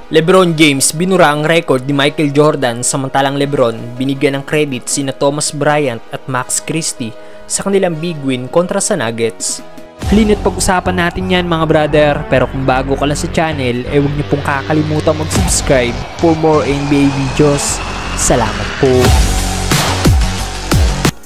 LeBron James binura ang record ni Michael Jordan, samantalang LeBron binigyan ng credit sina Thomas Bryant at Max Christie sa kanilang big win kontra sa Nuggets. Halina't pag-usapan natin yan mga brother, pero kung bago ka lang sa channel, huwag niyo pong kakalimutan mag-subscribe for more NBA videos. Salamat po!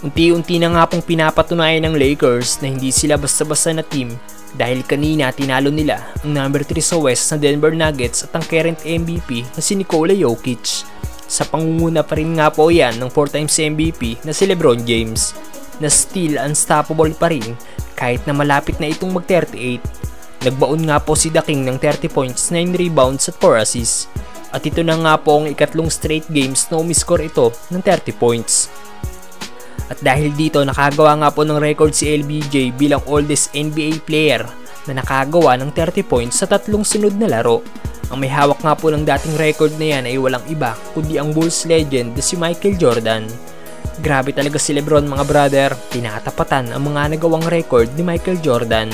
Unti-unti na nga pong pinapatunayan ng Lakers na hindi sila basta-basta na team dahil kanina tinalo nila ang number 3 sa West na Denver Nuggets at ang current MVP na si Nikola Jokic. Sa pangunguna pa rin nga po yan ng 4 times MVP na si LeBron James na still unstoppable pa rin kahit na malapit na itong mag 38. Nagbaon nga po si The King ng 30 points, 9 rebounds at 4 assists. At ito na nga po ang ikatlong straight games na umiscore ito ng 30 points. At dahil dito nakagawa nga po ng record si LBJ bilang oldest NBA player na nakagawa ng 30 points sa tatlong sunod na laro. Ang may hawak nga po ng dating record na yan ay walang iba kundi ang Bulls legend na si Michael Jordan. Grabe talaga si LeBron mga brother, tinatapatan ang mga nagawang record ni Michael Jordan.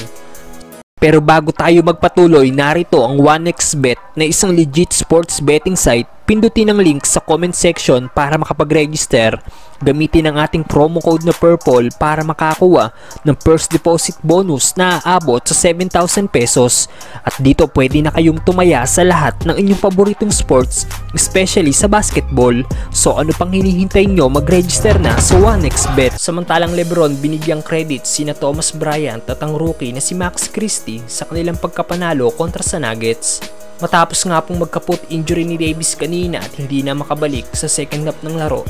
Pero bago tayo magpatuloy, narito ang 1xBet na isang legit sports betting site. Pindutin ang link sa comment section para makapag-register. Gamitin ang ating promo code na PURPLE para makakuha ng first deposit bonus na aabot sa 7,000 pesos. At dito pwede na kayong tumaya sa lahat ng inyong paboritong sports, especially sa basketball. So ano pang hinihintay nyo, mag-register na sa 1xBet. Samantalang LeBron binigyang credit sina Thomas Bryant at ang rookie na si Max Christie sa kanilang pagkapanalo kontra sa Nuggets. Matapos nga pong magka-foot injury ni Davis kanina at hindi na makabalik sa second half ng laro,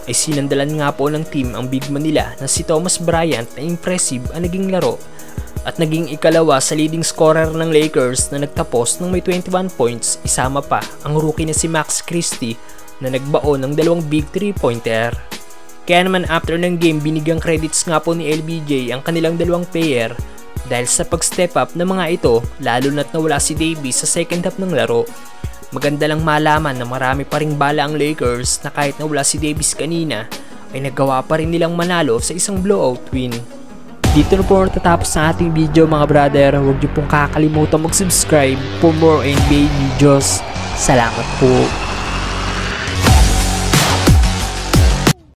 ay sinandalan nga po ng team ang big man nila na si Thomas Bryant na impressive ang naging laro at naging ikalawa sa leading scorer ng Lakers na nagtapos ng may 21 points, isama pa ang rookie na si Max Christie na nagbaon ng dalawang big 3-pointer. Kaya naman after ng game binigyang credits nga po ni LBJ ang kanilang dalawang player dahil sa pag-step up ng mga ito, lalo na't nawala si Davis sa second half ng laro. Maganda lang malaman na marami pa ring bala ang Lakers na kahit nawala si Davis kanina, ay nagawa pa rin nilang manalo sa isang blowout win. Dito na po natatapos ang ating video mga brother. Huwag niyo pong kakalimutan mag-subscribe for more NBA videos. Salamat po!